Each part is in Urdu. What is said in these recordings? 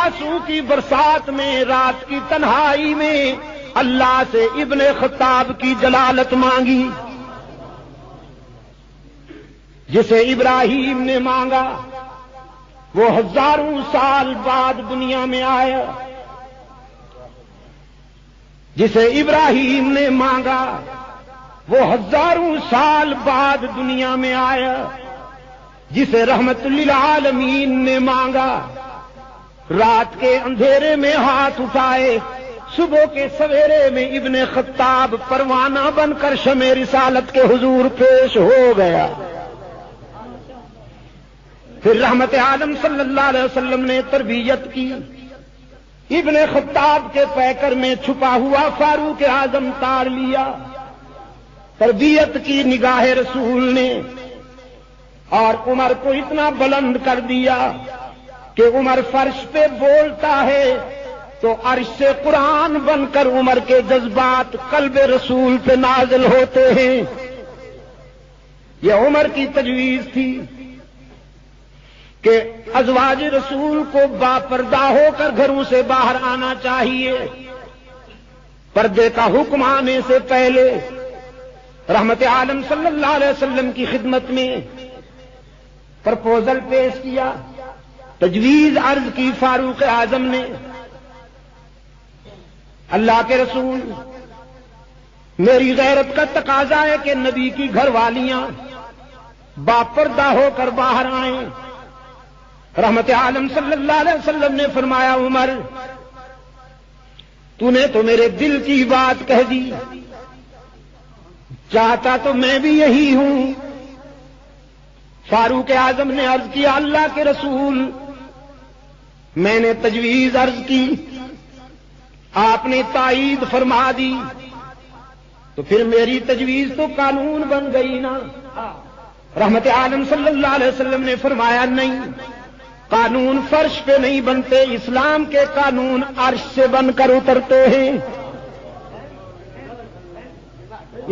آنسو کی برسات میں، رات کی تنہائی میں اللہ سے ابن خطاب کی جلالت مانگی۔ جسے ابراہیم نے مانگا وہ ہزاروں سال بعد دنیا میں آیا، جسے ابراہیم نے مانگا وہ ہزاروں سال بعد دنیا میں آیا، جسے رحمت للعالمین نے مانگا رات کے اندھیرے میں ہاتھ اٹھائے، صبح کے سویرے میں ابن خطاب پروانہ بن کر شمع رسالت کے حضور پیش ہو گیا۔ پھر رحمت عالم صلی اللہ علیہ وسلم نے تربیت کی، ابن خطاب کے پیکر میں چھپا ہوا فاروق اعظم تار لیا، تربیت کی نگاہ رسول نے، اور عمر کو اتنا بلند کر دیا کہ عمر فرش پہ بولتا ہے تو عرش سے قرآن بن کر عمر کے جذبات قلب رسول پہ نازل ہوتے ہیں۔ یہ عمر کی تجویز تھی کہ ازواج رسول کو باپردہ ہو کر گھروں سے باہر آنا چاہیے۔ پردے کا حکم آنے سے پہلے رحمت عالم صلی اللہ علیہ وسلم کی خدمت میں پرپوزل پیش کیا، تجویز عرض کی فاروق اعظم نے، اللہ کے رسول میری غیرت کا تقاضا ہے کہ نبی کی گھر والیاں باپردہ ہو کر باہر آئیں۔ رحمت عالم صلی اللہ علیہ وسلم نے فرمایا عمر تو نے تو میرے دل کی بات کہہ دی، چاہتا تو میں بھی یہی ہوں۔ فاروق اعظم نے عرض کیا اللہ کے رسول میں نے تجویز عرض کی، آپ نے تائید فرما دی، تو پھر میری تجویز تو قانون بن گئی نا۔ رحمت عالم صلی اللہ علیہ وسلم نے فرمایا نہیں، قانون فرش پہ نہیں بنتے، اسلام کے قانون عرش سے بن کر اترتے ہیں۔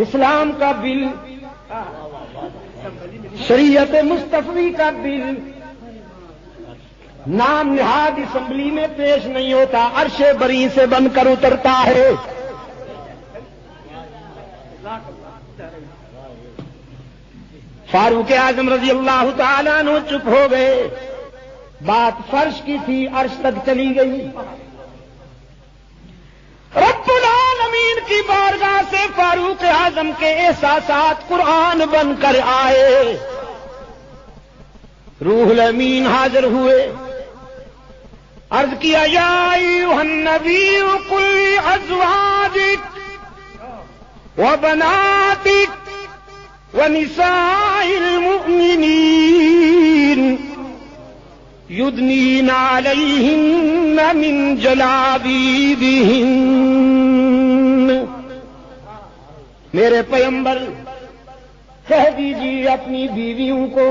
اسلام کا بل، شریعت مصطفی کا بل نام نہاد اسمبلی میں پیش نہیں ہوتا، عرش بری سے بن کر اترتا ہے۔ فاروق اعظم رضی اللہ تعالیٰ عنہ چپ ہو گئے، بات فرش کی تھی، عرش تک چلی گئی۔ رب العالمین کی بارگاہ سے فاروق اعظم کے احساسات قرآن بن کر آئے، روح الامین حاضر ہوئے، عرض کیا یا ایھا النبی قل لازواجک وبناتک ونساء المؤمنین یدنین علیہن من جلابیبہن۔ میرے پیغمبر کہہ دیجیے اپنی بیویوں کو،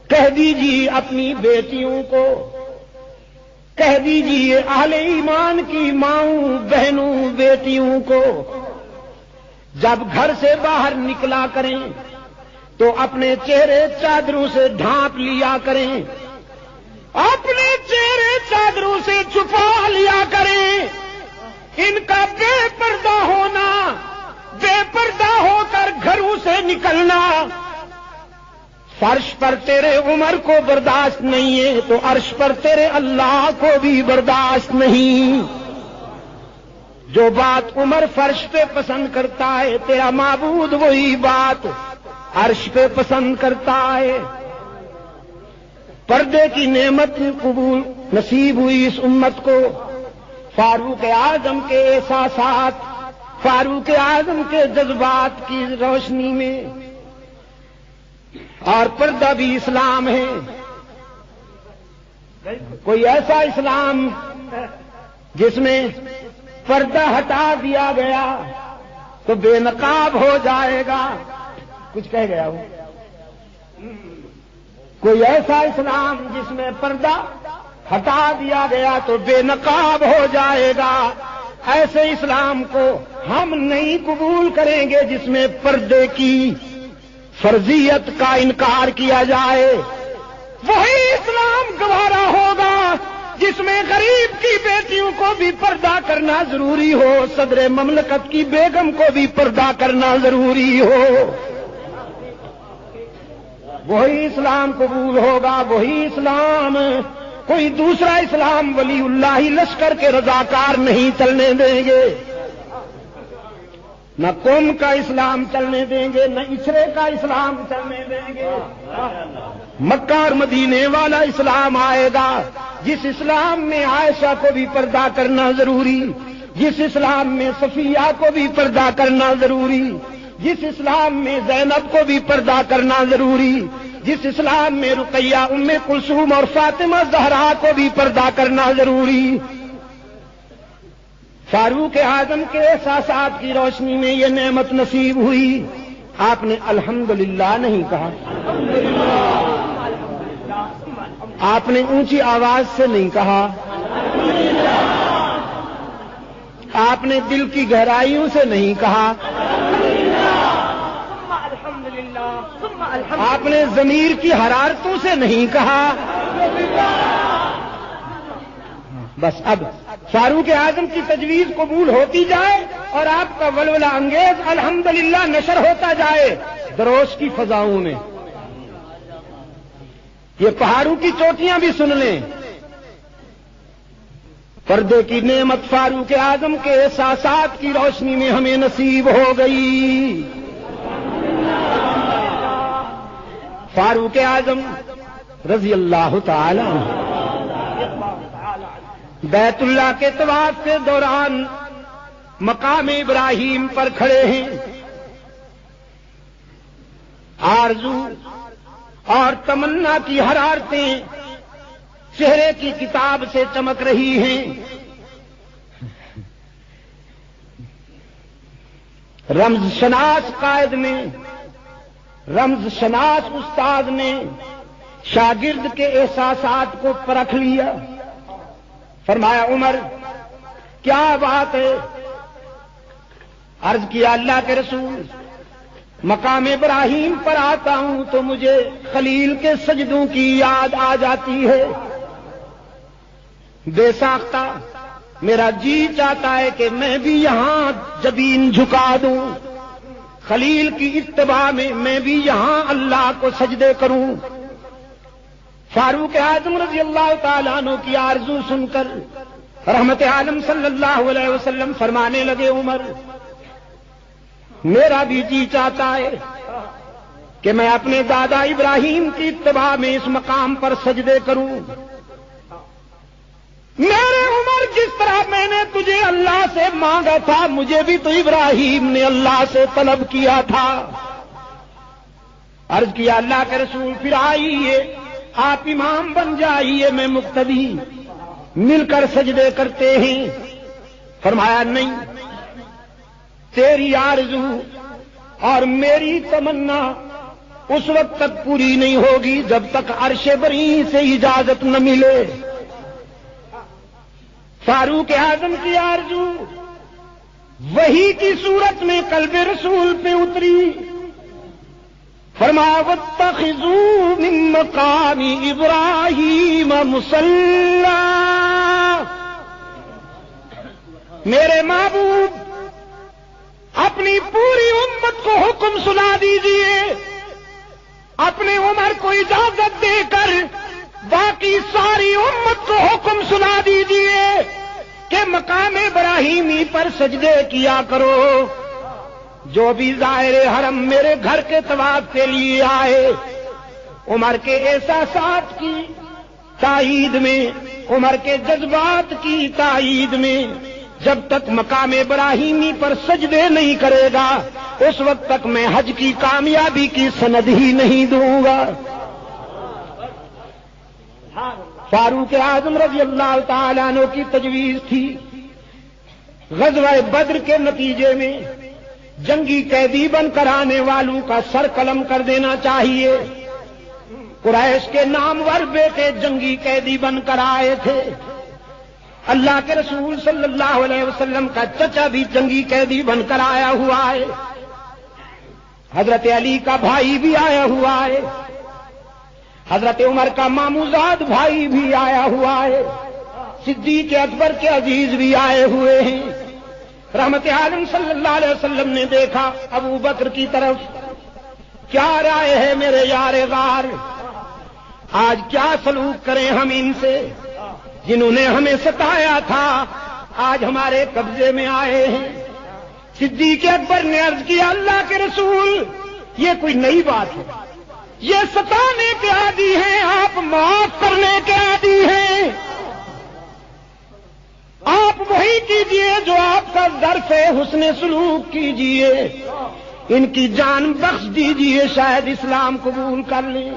کہہ دیجیے اپنی بیٹیوں کو، کہہ دیجیے اہل ایمان کی ماؤں بہنوں بیٹیوں کو، جب گھر سے باہر نکلا کریں تو اپنے چہرے چادروں سے ڈھانپ لیا کریں، اپنے چہرے چادروں سے چھپا لیا کریں۔ ان کا بے پردہ ہونا، بے پردہ ہو کر گھروں سے نکلنا فرش پر تیرے عمر کو برداشت نہیں ہے تو عرش پر تیرے اللہ کو بھی برداشت نہیں۔ جو بات عمر فرش پہ پسند کرتا ہے تیرا معبود وہی بات عرش پہ پسند کرتا ہے۔ پردے کی نعمت قبول نصیب ہوئی اس امت کو، فاروق اعظم کے احساسات، فاروق اعظم کے جذبات کی روشنی میں، اور پردہ بھی اسلام ہے۔ کوئی ایسا اسلام جس میں پردہ ہٹا دیا گیا تو بے نقاب ہو جائے گا، کچھ کہہ گیا ہوں۔ کوئی ایسا اسلام جس میں پردہ ہٹا دیا گیا تو بے نقاب ہو جائے گا، ایسے اسلام کو ہم نہیں قبول کریں گے جس میں پردے کی فرضیت کا انکار کیا جائے۔ وہی اسلام گوارا ہوگا جس میں بیٹیوں کو بھی پردہ کرنا ضروری ہو، صدر مملکت کی بیگم کو بھی پردہ کرنا ضروری ہو، وہی اسلام قبول ہوگا، وہی اسلام، کوئی دوسرا اسلام ولی اللہ لشکر کے رضاکار نہیں چلنے دیں گے، نہ قوم کا اسلام چلنے دیں گے، نہ اچھرے کا اسلام چلنے دیں گے۔ مکہ اور مدینے والا اسلام آئے گا، جس اسلام میں عائشہ کو بھی پردہ کرنا ضروری، جس اسلام میں صفیہ کو بھی پردہ کرنا ضروری، جس اسلام میں زینب کو بھی پردہ کرنا ضروری، جس اسلام میں رقیہ، ام کلثوم اور فاطمہ زہرا کو بھی پردہ کرنا ضروری۔ فاروق اعظم کے احساسات کی روشنی میں یہ نعمت نصیب ہوئی، آپ نے الحمدللہ نہیں کہا، آپ نے اونچی آواز سے نہیں کہا، آپ نے دل کی گہرائیوں سے نہیں کہا، آپ نے ضمیر کی حرارتوں سے نہیں کہا، بس اب فاروق اعظم کی تجویز قبول ہوتی جائے اور آپ کا ولولہ انگیز الحمدللہ نشر ہوتا جائے دروش کی فضاؤں میں، یہ پہاڑوں کی چوٹیاں بھی سن لیں، پردے کی نعمت فاروق اعظم کے احساسات کی روشنی میں ہمیں نصیب ہو گئی۔ فاروق اعظم رضی اللہ تعالی عنہ بیت اللہ کے طواف کے دوران مقام ابراہیم پر کھڑے ہیں، آرزو اور تمنا کی حرارتیں چہرے کی کتاب سے چمک رہی ہیں، رمز شناس قائد نے، رمز شناس استاد نے شاگرد کے احساسات کو پرکھ لیا، فرمایا عمر کیا بات ہے؟ عرض کیا اللہ کے رسول، مقام ابراہیم پر آتا ہوں تو مجھے خلیل کے سجدوں کی یاد آ جاتی ہے، بے ساختہ میرا جی چاہتا ہے کہ میں بھی یہاں جبین جھکا دوں، خلیل کی اتباع میں بھی یہاں اللہ کو سجدے کروں۔ فاروق اعظم رضی اللہ تعالیٰ عنہ کی آرزو سن کر رحمت عالم صلی اللہ علیہ وسلم فرمانے لگے، عمر میرا بھی جی چاہتا ہے کہ میں اپنے دادا ابراہیم کی اتباع میں اس مقام پر سجدے کروں۔ میرے عمر جس طرح میں نے تجھے اللہ سے مانگا تھا، مجھے بھی تو ابراہیم نے اللہ سے طلب کیا تھا۔ عرض کیا اللہ کے رسول پھر آئیے، آپ امام بن جائیے، میں مقتدی، مل کر سجدے کرتے ہیں۔ فرمایا نہیں، تیری آرزو اور میری تمنا اس وقت تک پوری نہیں ہوگی جب تک عرش بری سے اجازت نہ ملے۔ فاروق اعظم کی آرزو وحی کی صورت میں قلب رسول پہ اتری، فرمایا واتخذوا من مقام ابراہیم مصلی، میرے محبوب اپنی پوری امت کو حکم سنا دیجیے، اپنے عمر کو اجازت دے کر باقی ساری امت کو حکم سنا دیجیے کہ مقام ابراہیمی پر سجدے کیا کرو۔ جو بھی ظاہر حرم میرے گھر کے طواف کے لیے آئے، عمر کے احساسات کی تائید میں، عمر کے جذبات کی تائید میں، جب تک مقام ابراہیمی پر سجدے نہیں کرے گا اس وقت تک میں حج کی کامیابی کی سند ہی نہیں دوں گا۔ فاروق اعظم رضی اللہ تعالیٰ عنہ کی تجویز تھی، غزوہ بدر کے نتیجے میں جنگی قیدی بن کر آنے والوں کا سر قلم کر دینا چاہیے۔ قریش کے نامور بیٹے جنگی قیدی بن کر آئے تھے، اللہ کے رسول صلی اللہ علیہ وسلم کا چچا بھی جنگی قیدی بن کر آیا ہوا ہے، حضرت علی کا بھائی بھی آیا ہوا ہے، حضرت عمر کا ماموزاد بھائی بھی آیا ہوا ہے، صدیق اکبر کے عزیز بھی آئے ہوئے ہیں۔ رحمت عالم صلی اللہ علیہ وسلم نے دیکھا ابو بکر کی طرف، کیا رائے ہے میرے یار غار، آج کیا سلوک کریں ہم ان سے، جنہوں نے ہمیں ستایا تھا آج ہمارے قبضے میں آئے ہیں۔ صدیق اکبر نے عرض کیا اللہ کے رسول یہ کوئی نئی بات ہے، یہ ستانے کے عادی ہیں، آپ معاف کرنے کے عادی ہیں، آپ وہی کیجئے جو آپ کا ظرف ہے، حسن سلوک کیجئے، ان کی جان بخش دیجئے، شاید اسلام قبول کر لیں۔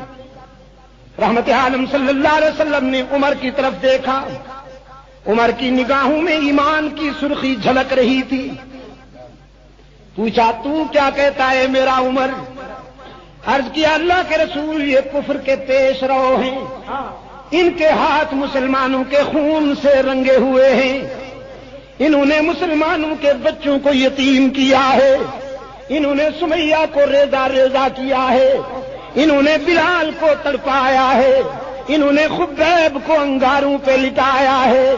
رحمت عالم صلی اللہ علیہ وسلم نے عمر کی طرف دیکھا، عمر کی نگاہوں میں ایمان کی سرخی جھلک رہی تھی۔ پوچھا تو کیا کہتا ہے میرا عمر؟ عرض کیا اللہ کے رسول یہ کفر کے پیش رو ہیں، ان کے ہاتھ مسلمانوں کے خون سے رنگے ہوئے ہیں، انہوں نے مسلمانوں کے بچوں کو یتیم کیا ہے، انہوں نے سمیہ کو ریزہ ریزہ کیا ہے، انہوں نے بلال کو تڑپایا ہے، انہوں نے خبیب کو انگاروں پہ لٹایا ہے،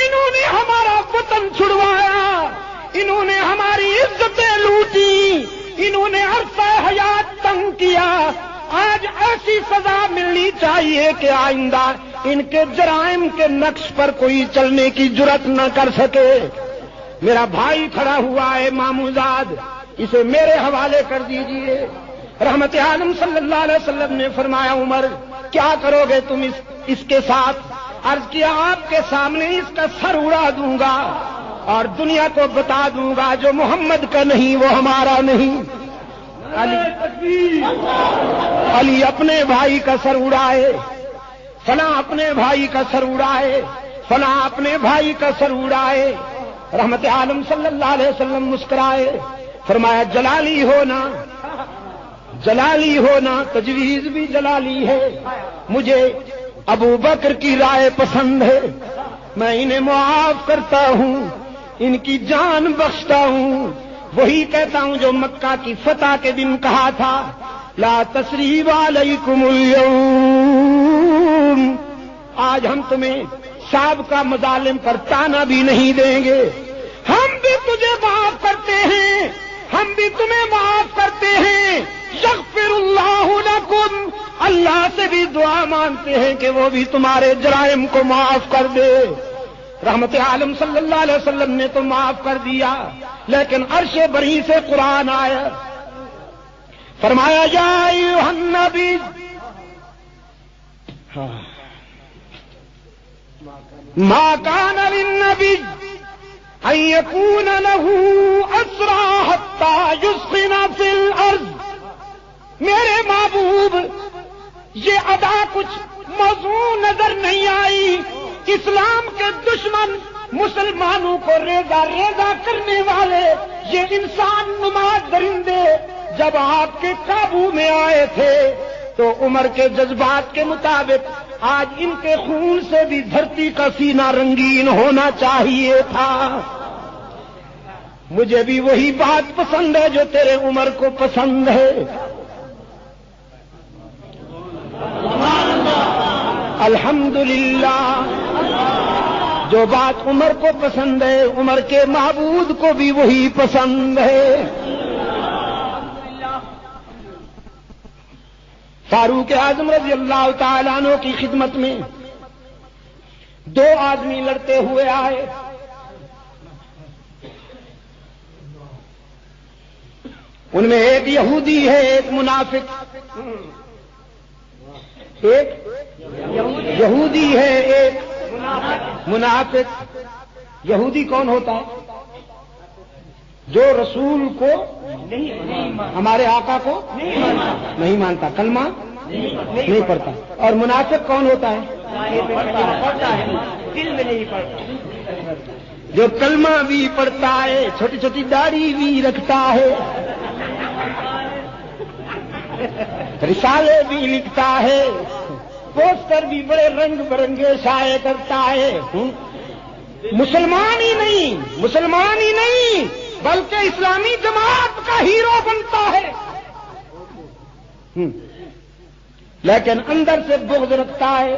انہوں نے ہمارا وطن چھڑوایا، انہوں نے ہماری عزتیں لوٹی، انہوں نے عرصہ حیات تنگ کیا۔ آج ایسی سزا ملنی چاہیے کہ آئندہ ان کے جرائم کے نقش پر کوئی چلنے کی جرات نہ کر سکے۔ میرا بھائی کھڑا ہوا ہے ماموزاد، اسے میرے حوالے کر دیجئے۔ رحمت عالم صلی اللہ علیہ وسلم نے فرمایا عمر کیا کرو گے تم اس کے ساتھ؟ عرض کیا آپ کے سامنے اس کا سر اڑا دوں گا اور دنیا کو بتا دوں گا جو محمد کا نہیں وہ ہمارا نہیں۔ علی اپنے بھائی کا سر اڑائے، فلاں اپنے بھائی کا سر اڑائے، فلاں اپنے بھائی کا سر اڑائے۔ رحمت عالم صلی اللہ علیہ وسلم مسکرائے، فرمایا جلالی ہونا، جلالی ہونا، تجویز بھی جلالی ہے، مجھے ابو بکر کی رائے پسند ہے، میں انہیں معاف کرتا ہوں، ان کی جان بخشتا ہوں، وہی کہتا ہوں جو مکہ کی فتح کے دن کہا تھا لا تثریب علیکم اليوم، آج ہم تمہیں سابقہ مظالم پر تانا بھی نہیں دیں گے، ہم بھی تجھے معاف کرتے ہیں، ہم بھی تمہیں معاف کرتے ہیں، یغفر اللہ لکم، اللہ سے بھی دعا مانگتے ہیں کہ وہ بھی تمہارے جرائم کو معاف کر دے۔ رحمت عالم صلی اللہ علیہ وسلم نے تو معاف کر دیا، لیکن عرش بری سے قرآن آیا، فرمایا یا ایھا النبی، ما کان للنبی ان یکون له اسری حتی یثخن فی الارض، میرے محبوب یہ ادا کچھ موضوع نظر نہیں آئی، اسلام کے دشمن مسلمانوں کو ریزہ ریزہ کرنے والے یہ انسان نما درندے جب آپ کے قابو میں آئے تھے تو عمر کے جذبات کے مطابق آج ان کے خون سے بھی دھرتی کا سینہ رنگین ہونا چاہیے تھا۔ مجھے بھی وہی بات پسند ہے جو تیرے عمر کو پسند ہے۔ الحمدللہ، جو بات عمر کو پسند ہے عمر کے معبود کو بھی وہی پسند ہے۔ فاروق اعظم رضی اللہ تعالیٰ عنہ کی خدمت میں دو آدمی لڑتے ہوئے آئے، ان میں ایک یہودی ہے ایک منافق، ایک یہودی ہے ایک منافق۔ یہودی کون ہوتا ہے؟ جو رسول کو ہمارے آقا کو نہیں مانتا، کلمہ نہیں پڑھتا۔ اور منافق کون ہوتا ہے؟ دل میں نہیں پڑھتا، جو کلمہ بھی پڑھتا ہے، چھوٹی چھوٹی داڑھی بھی رکھتا ہے، رسالے بھی لکھتا ہے، پوسٹر بھی بڑے رنگ برنگے شائع کرتا ہے، مسلمان ہی نہیں بلکہ اسلامی جماعت کا ہیرو بنتا ہے، لیکن اندر سے بغض رکھتا ہے۔